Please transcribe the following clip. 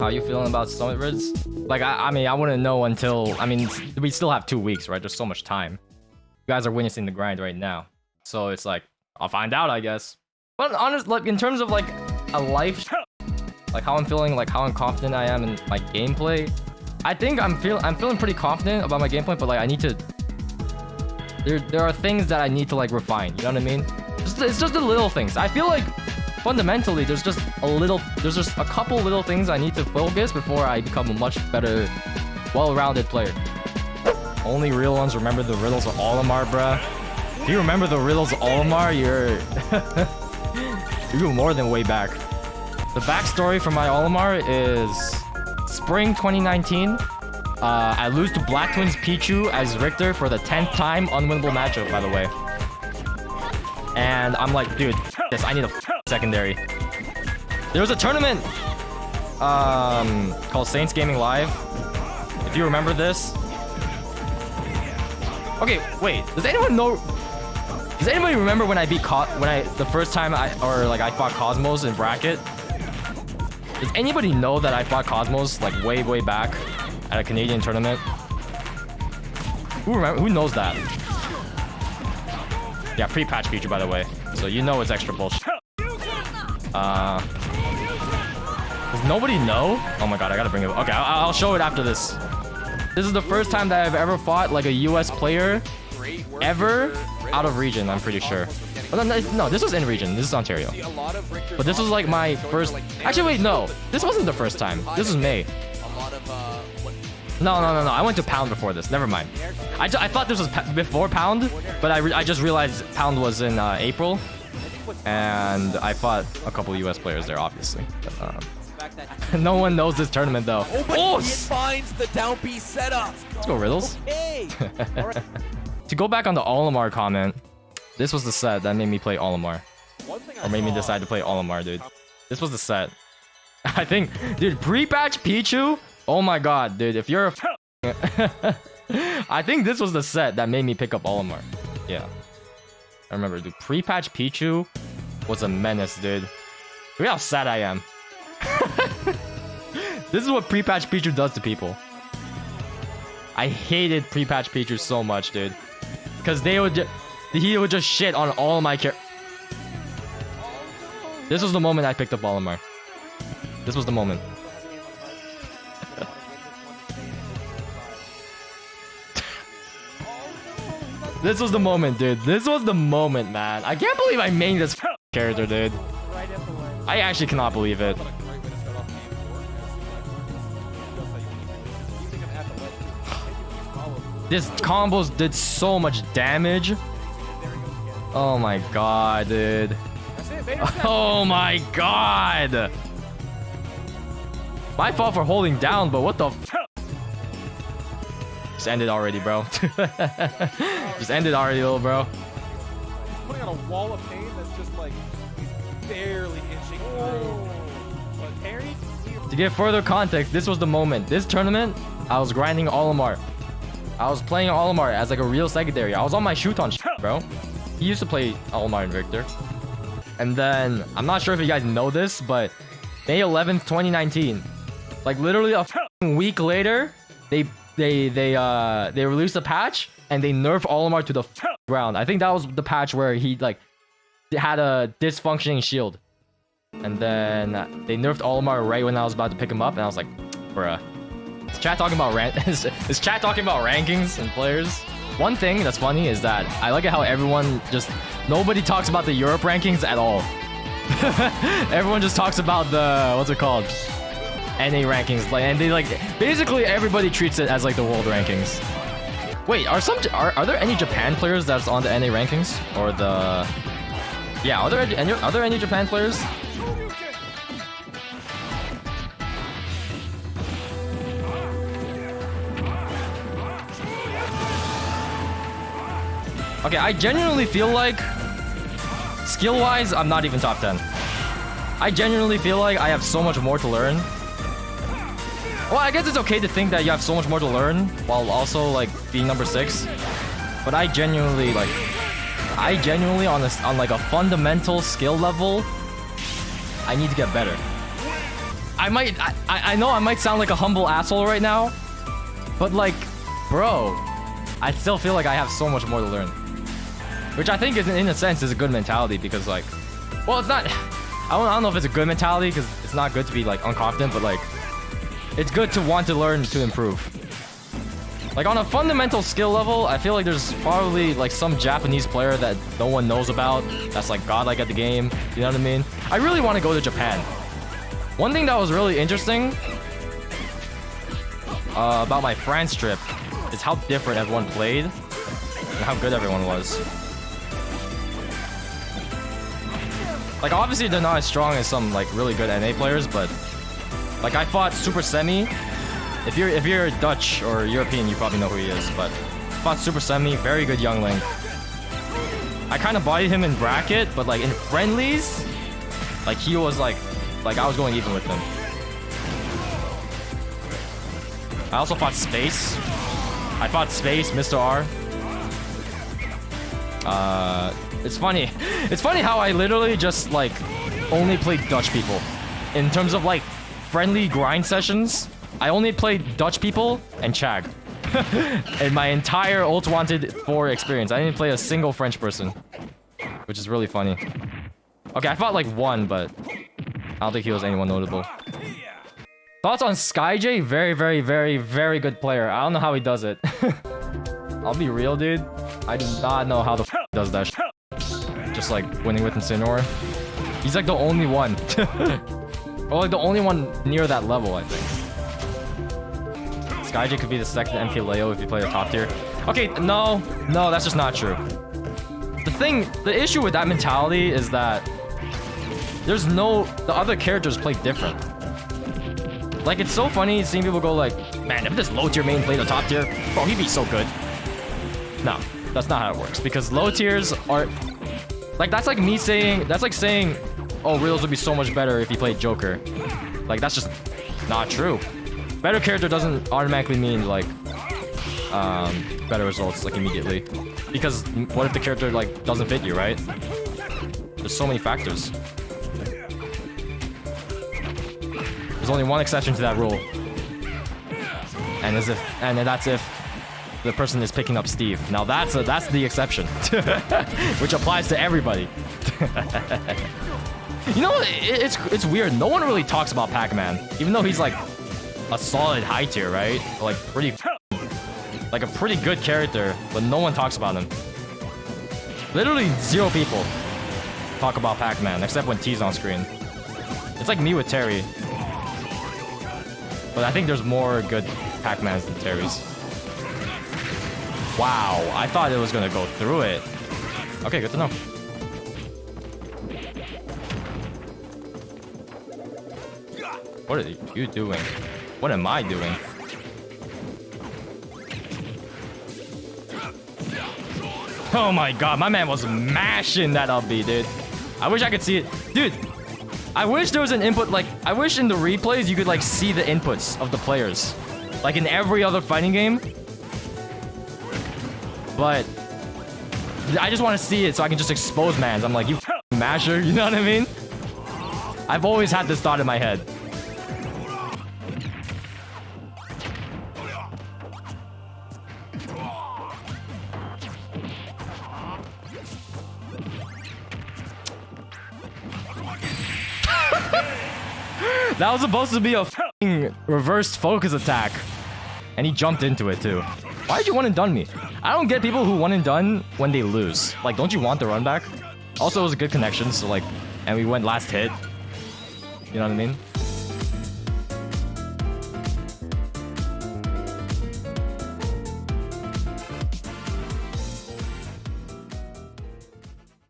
How you feeling about Summit Rids? Like, I mean, I wouldn't know until... I mean, we still have 2 weeks, right? There's so much time. You guys are witnessing the grind right now. So it's like, I'll find out, I guess. But honestly, like, in terms of, like, a life... Like, how I'm feeling, like, how confident I am in my gameplay. I think I'm feeling pretty confident about my gameplay, but, like, I need to... There are things that I need to, like, refine. You know what I mean? It's just the little things. I feel like... Fundamentally, there's just a couple little things I need to focus before I become a much better, well-rounded player. Only real ones remember the Riddles of Olimar, bruh. If you remember the Riddles of Olimar, you're more than way back. The backstory for my Olimar is spring 2019. I lose to Black Twins Pichu as Richter for the 10th time, unwinnable matchup, by the way. And I'm like, dude, this, I need a secondary. There was a tournament called Saints Gaming Live. If you remember this. Okay, wait. Does anyone know? Does anybody remember when I beat the first time I fought Cosmos in bracket? Does anybody know that I fought Cosmos like way back at a Canadian tournament? Who knows that? Yeah, pre-patch feature, by the way. So you know it's extra bullshit. Does nobody know? Oh my god, I gotta bring it. Okay, I'll show it after this. This is the first time that I've ever fought like a US player ever out of region, I'm pretty sure. Oh, no, this was in region. This is Ontario. But this was like my first... Actually, wait, no. This wasn't the first time. This was May. No. I went to Pound before this. Never mind. I thought this was before Pound, but I just realized Pound was in April. And I fought a couple US players there, obviously. But, no one knows this tournament, though. Oh! It finds the down B setup. Let's go, Riddles. Okay. To go back on the Olimar comment, this was the set that made me play Olimar. Or made me decide to play Olimar, dude. This was the set. I think, dude, pre-patch Pichu? Oh my god, dude, if you're a I think this was the set that made me pick up Olimar. Yeah. I remember, dude, pre-patch Pichu was a menace, dude. Look how sad I am. This is what pre-patch Pichu does to people. I hated pre-patch Pichu so much, dude. Because he would just shit on all my characters. This was the moment I picked up Olimar. This was the moment. This was the moment, dude. This was the moment, man. I can't believe I mained this character, dude. I actually cannot believe it. This combos did so much damage. Oh my god, dude. Oh my god. My fault for holding down, but what the f? Just ended already, bro. Just ended already, little bro. He's putting on a wall of pain that's just like he's barely inching through. But Harry, to give further context, this was the moment. This tournament, I was grinding Olimar. I was playing Olimar as like a real secondary. I was on my Shuton bro. He used to play Olimar and Victor. And then, I'm not sure if you guys know this, but May 11th, 2019, like literally a week later, they released a patch and they nerfed Olimar to the ground. I think that was the patch where he like had a dysfunctioning shield. And then they nerfed Olimar right when I was about to pick him up, and I was like, bruh. Is chat talking about is chat talking about rankings and players? One thing that's funny is that I like it how everyone nobody talks about the Europe rankings at all. Everyone just talks about the what's it called? NA rankings, like, and they like basically everybody treats it as like the world rankings. Wait, are there any Japan players that's on the NA rankings or the? Yeah, are there any Japan players? Okay, I genuinely feel like skill-wise, I'm not even top 10. I genuinely feel like I have so much more to learn. Well, I guess it's okay to think that you have so much more to learn while also like being number 6. But I genuinely on like a fundamental skill level, I need to get better. I I know I might sound like a humble asshole right now, but like, bro, I still feel like I have so much more to learn. Which I think is, in a sense, is a good mentality because like, well, it's not, I don't know if it's a good mentality because it's not good to be like unconfident, but like, it's good to want to learn to improve. Like on a fundamental skill level, I feel like there's probably like some Japanese player that no one knows about that's like godlike at the game, you know what I mean? I really want to go to Japan. One thing that was really interesting about my France trip is how different everyone played and how good everyone was. Like obviously they're not as strong as some like really good NA players, but like I fought Super Semi. If you're Dutch or European, you probably know who he is, but fought Super Semi, very good youngling. I kind of bodied him in bracket, but like in friendlies, like he was like I was going even with him. I also fought Space. I fought Space, Mr. R. It's funny. It's funny how I literally just like only played Dutch people. In terms of like friendly grind sessions, I only played Dutch people and Chag. In my entire Ult Wanted 4 experience, I didn't play a single French person. Which is really funny. Okay, I fought like one, but I don't think he was anyone notable. Thoughts on SkyJ? Very, very, very, very good player. I don't know how he does it. I'll be real, dude. I do not know how the f does that shit. Just like winning with Incineroar. He's like the only one. Or like the only one near that level, I think. SkyJ could be the second MKLeo if you play the top tier. Okay, no, that's just not true. The issue with that mentality is that the other characters play different. Like, it's so funny seeing people go like, man, if this low tier main played a top tier, bro, he'd be so good. No, that's not how it works. Because low tiers are, like, that's like me saying, oh, Riddles would be so much better if he played Joker. Like, that's just not true. Better character doesn't automatically mean like better results like immediately, because what if the character like doesn't fit you, right? There's so many factors. There's only one exception to that rule, and that's if the person is picking up Steve. Now that's the exception, which applies to everybody. You know, it's weird. No one really talks about Pac-Man, even though he's like a solid high tier, right? Like like a pretty good character, but no one talks about him. Literally 0 people talk about Pac-Man, except when T's on screen. It's like me with Terry. But I think there's more good Pac-Mans than Terry's. Wow, I thought it was gonna go through it. Okay, good to know. What are you doing? What am I doing? Oh my god, my man was mashing that up B, dude. I wish I could see it. Dude, I wish there was an input, like, I wish in the replays you could, like, see the inputs of the players. Like in every other fighting game. But I just want to see it so I can just expose mans. I'm like, you masher, you know what I mean? I've always had this thought in my head. That was supposed to be a f***ing reversed focus attack. And he jumped into it too. Why did you one and done me? I don't get people who one and done when they lose. Like, don't you want the run back? Also, it was a good connection, so like, and we went last hit. You know what I mean?